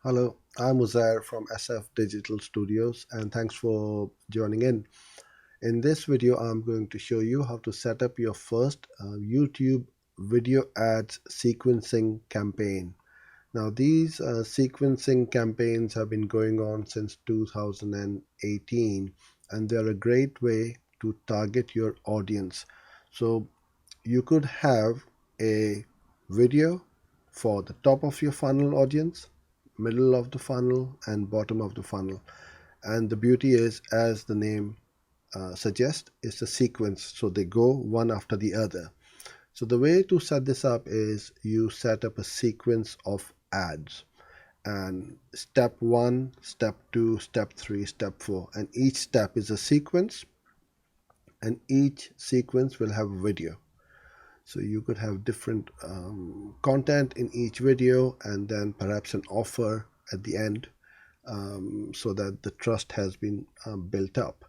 Hello, I'm Uzair from SF Digital Studios and thanks for joining in. In this video, I'm going to show you how to set up your first YouTube video ads sequencing campaign. Now, these sequencing campaigns have been going on since 2018 and they're a great way to target your audience. So, you could have a video for the top of your funnel audience, middle of the funnel, and bottom of the funnel. And the beauty is, as the name suggests, it's a sequence, so they go one after the other. So the way to set this up is you set up a sequence of ads, and step 1, step 2, step 3, step 4, and each step is a sequence, and each sequence will have a video. So you could have different content in each video and then perhaps an offer at the end, so that the trust has been built up.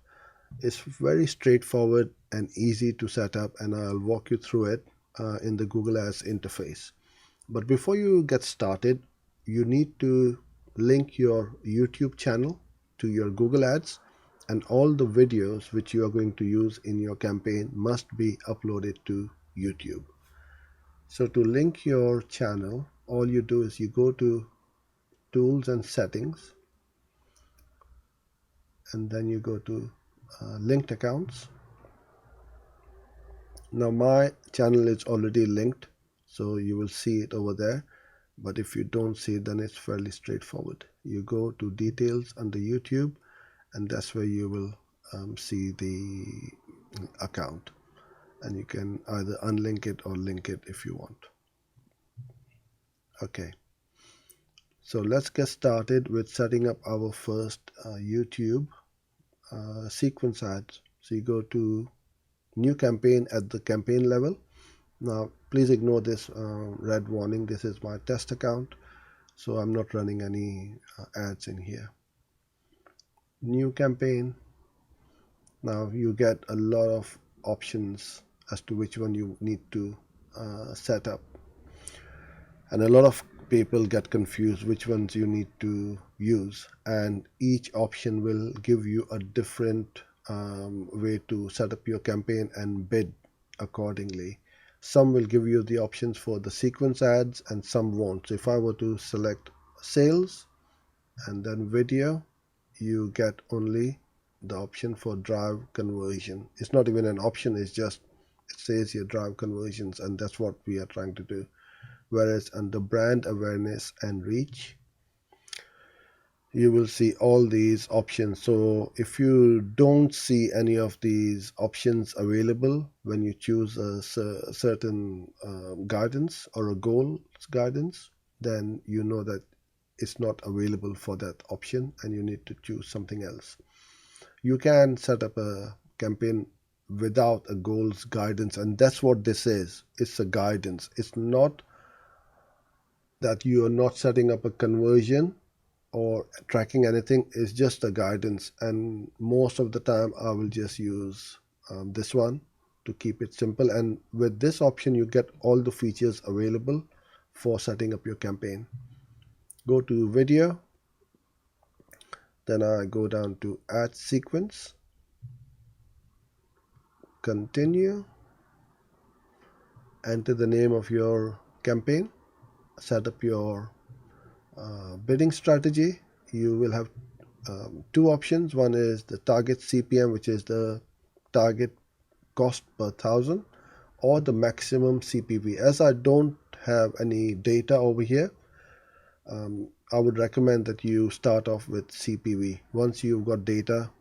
It's very straightforward and easy to set up, and I'll walk you through it in the Google Ads interface. But before you get started, you need to link your YouTube channel to your Google Ads, and all the videos which you are going to use in your campaign must be uploaded to YouTube. So to link your channel, all you do is you go to Tools and Settings, and then you go to Linked Accounts. Now my channel is already linked, so you will see it over there. But if you don't see it, then it's fairly straightforward. You go to Details under YouTube, and that's where you will see the account. And you can either unlink it or link it if you want. Okay, so let's get started with setting up our first YouTube sequence ads. So you go to New Campaign at the campaign level. Now please ignore this red warning. This is my test account, so I'm not running any ads in here. New campaign. Now you get a lot of options as to which one you need to set up, and a lot of people get confused which ones you need to use, and each option will give you a different way to set up your campaign and bid accordingly. Some will give you the options for the sequence ads and some won't. So if I were to select sales and then video, you get only the option for drive conversion. It's not even an option, it's just, it says here drive conversions, and that's what we are trying to do. Whereas under brand awareness and reach, you will see all these options. So if you don't see any of these options available when you choose a certain guidance or a goal guidance, then you know that it's not available for that option and you need to choose something else. You can set up a campaign without a goals guidance, and that's what this is. It's a guidance. It's not that you are not setting up a conversion or tracking anything. Is just a guidance, and most of the time I will just use this one to keep it simple. And with this option you get all the features available for setting up your campaign. Go to video, then I go down to add sequence, continue, enter the name of your campaign, set up your bidding strategy. You will have two options. One is the target CPM, which is the target cost per thousand, or the maximum CPV. As I don't have any data over here, I would recommend that you start off with CPV. Once you've got data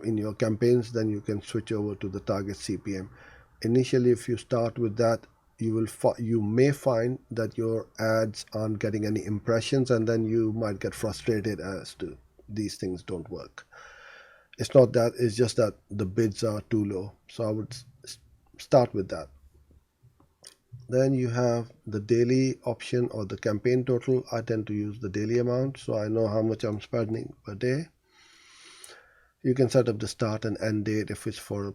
in your campaigns, then you can switch over to the target CPM. Initially, if you start with that, you may find that your ads aren't getting any impressions, and then you might get frustrated as to these things don't work. It's not that, it's just that the bids are too low. So I would start with that. Then you have the daily option or the campaign total. I tend to use the daily amount, so I know how much I'm spending per day. You can set up the start and end date if it's for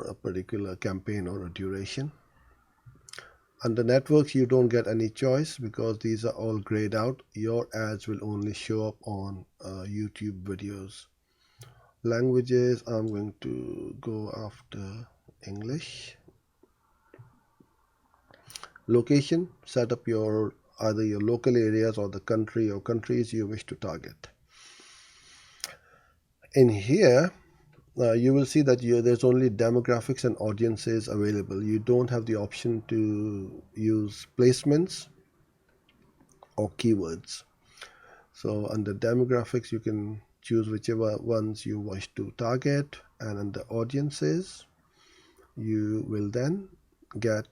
a particular campaign or a duration. Under networks, you don't get any choice because these are all grayed out. Your ads will only show up on YouTube videos. Languages, I'm going to go after English. Location, set up your either your local areas or the country or countries you wish to target. In here, you will see that there's only demographics and audiences available. You don't have the option to use placements or keywords. So under demographics, you can choose whichever ones you wish to target, and under audiences, you will then get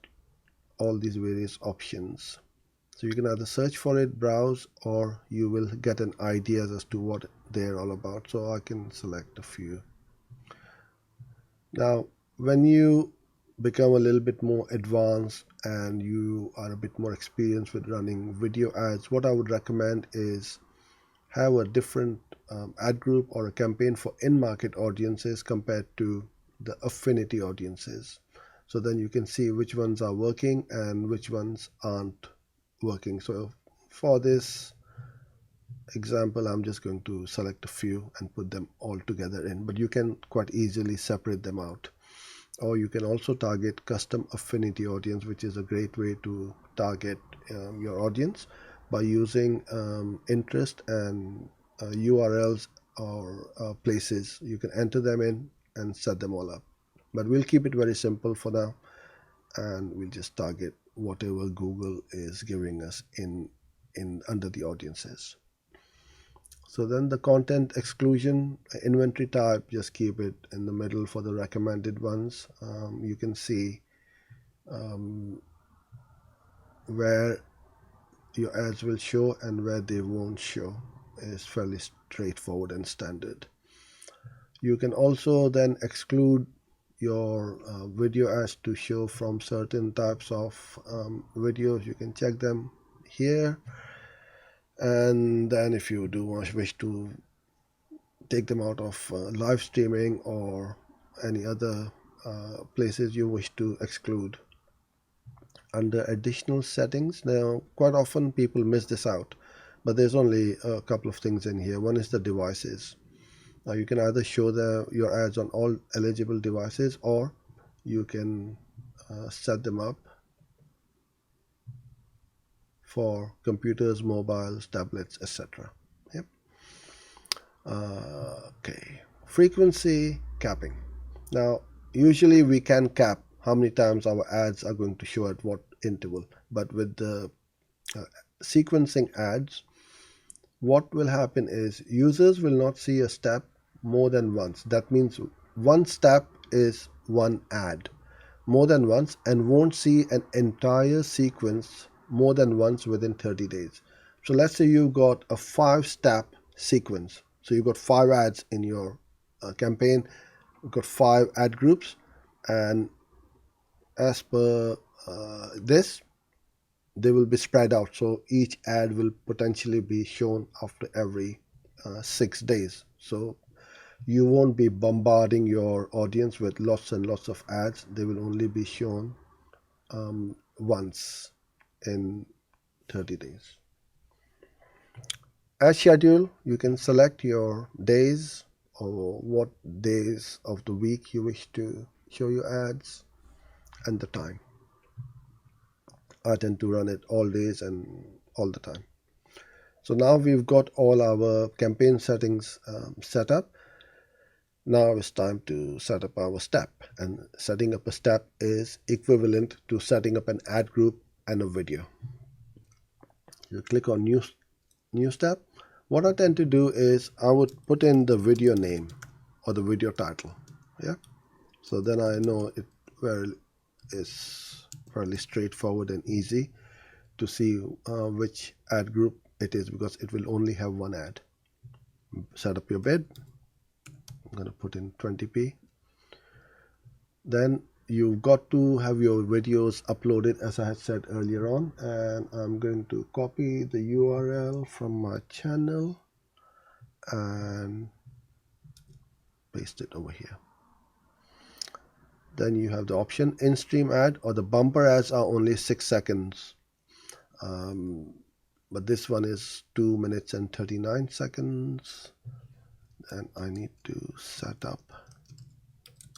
all these various options. So you can either search for it, browse, or you will get an idea as to what they're all about. So I can select a few. Now, when you become a little bit more advanced and you are a bit more experienced with running video ads, what I would recommend is have a different ad group or a campaign for in-market audiences compared to the affinity audiences. So then you can see which ones are working and which ones aren't working. So for this example, I'm just going to select a few and put them all together in, but you can quite easily separate them out. Or you can also target custom affinity audience, which is a great way to target your audience by using interest and URLs or places. You can enter them in and set them all up. But we'll keep it very simple for now, and we'll just target whatever Google is giving us in under the audiences. So then the content exclusion inventory type, just keep it in the middle for the recommended ones. You can see where your ads will show and where they won't show. Is fairly straightforward and standard. You can also then exclude your video ads to show from certain types of videos. You can check them here. And then if you do wish to take them out of live streaming or any other places you wish to exclude. Under additional settings, now quite often people miss this out, but there's only a couple of things in here. One is the devices. Now you can either show your ads on all eligible devices, or you can set them up for computers, mobiles, tablets, etc. Yep. Okay. Frequency capping. Now, usually we can cap how many times our ads are going to show at what interval, but with the sequencing ads, what will happen is users will not see a step more than once. That means one step is one ad more than once, and won't see an entire sequence more than once within 30 days. So let's say you got a 5-step sequence. So you got 5 ads in your campaign, you've got 5 ad groups, and as per this, they will be spread out. So each ad will potentially be shown after every 6 days. So you won't be bombarding your audience with lots and lots of ads. They will only be shown once in 30 days. As schedule, you can select your days or what days of the week you wish to show your ads and the time. I tend to run it all days and all the time. So now we've got all our campaign settings set up. Now it's time to set up our step, and setting up a step is equivalent to setting up an ad group and a video. You click on new step. What I tend to do is I would put in the video name or the video title. Yeah, so then I know it is fairly straightforward and easy to see which ad group it is, because it will only have one ad. Set up your bid. I'm going to put in 20p. Then you've got to have your videos uploaded, as I had said earlier on, and I'm going to copy the URL from my channel and paste it over here. Then you have the option in-stream ad, or the bumper ads are only 6 seconds. But this one is 2 minutes and 39 seconds. And I need to set up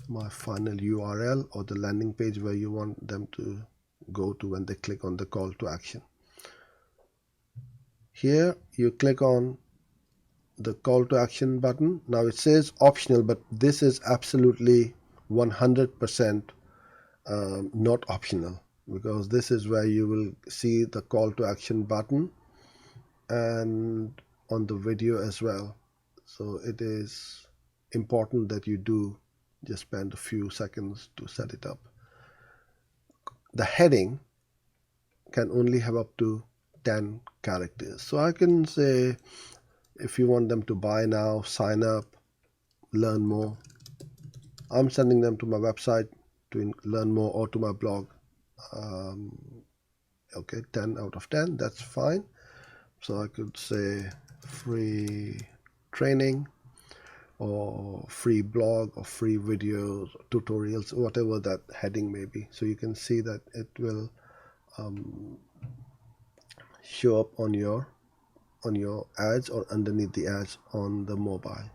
my final URL, or the landing page where you want them to go to when they click on the call to action. Here you click on the call to action button. Now it says optional, but this is absolutely 100% not optional, because this is where you will see the call to action button and on the video as well. So it is important that you do just spend a few seconds to set it up. The heading can only have up to 10 characters. So I can say, if you want them to buy now, sign up, learn more. I'm sending them to my website to learn more, or to my blog. Okay, 10 out of 10, that's fine. So I could say free training, or free blog, or free videos, or tutorials, whatever that heading may be. So you can see that it will show up on your ads, or underneath the ads on the mobile.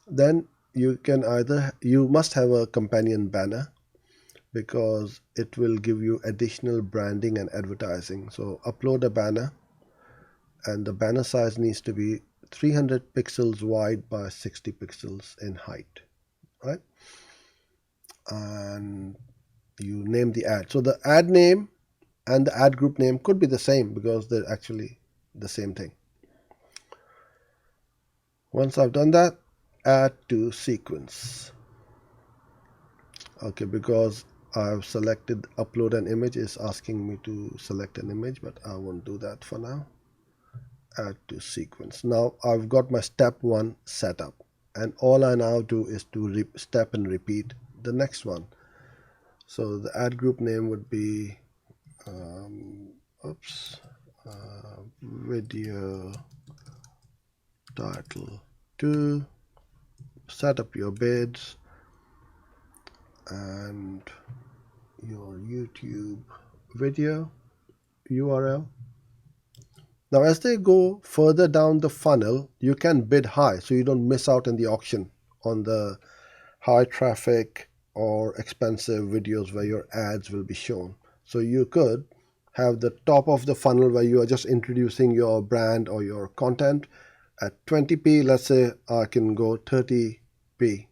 Then you must have a companion banner, because it will give you additional branding and advertising. So upload a banner, and the banner size needs to be 300 pixels wide by 60 pixels in height, right? And you name the ad. So the ad name and the ad group name could be the same, because they're actually the same thing. Once I've done that, add to sequence. Okay, because I've selected upload an image, is asking me to select an image, but I won't do that for now. Add to sequence. Now I've got my step 1 set up, and all I now do is to step and repeat the next one. So the ad group name would be video title 2. Set up your bids and your YouTube video URL. Now as they go further down the funnel, you can bid high, so you don't miss out in the auction on the high traffic or expensive videos where your ads will be shown. So you could have the top of the funnel where you are just introducing your brand or your content at 20p. Let's say I can go 30p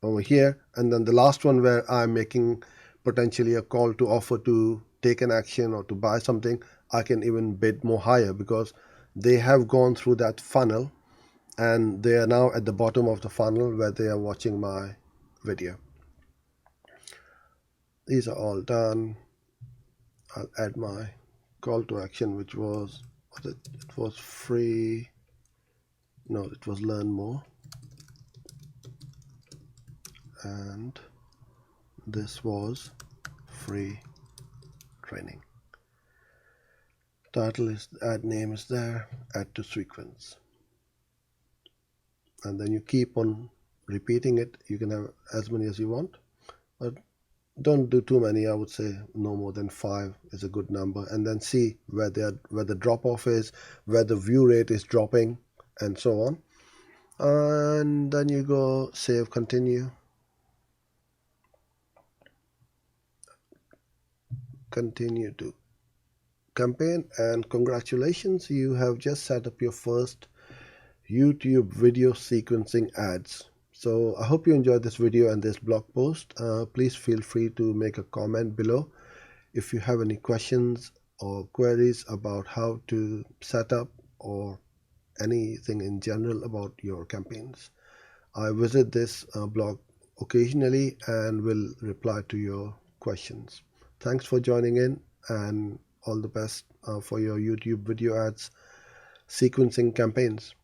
over here, and then the last one where I'm making potentially a call to offer to take an action or to buy something, I can even bid more higher, because they have gone through that funnel and they are now at the bottom of the funnel where they are watching my video. These are all done. I'll add my call to action, which was it was free. No, it was learn more. And this was free training. Title is, ad name is there, add to sequence. And then you keep on repeating it. You can have as many as you want, but don't do too many. I would say no more than 5 is a good number. And then see where the drop off is, where the view rate is dropping, and so on. And then you go save, continue. Continue to campaign, and congratulations, you have just set up your first YouTube video sequencing ads. So I hope you enjoyed this video and this blog post. Please feel free to make a comment below if you have any questions or queries about how to set up, or anything in general about your campaigns. I visit this blog occasionally and will reply to your questions. Thanks for joining in, and all the best for your YouTube video ads sequencing campaigns.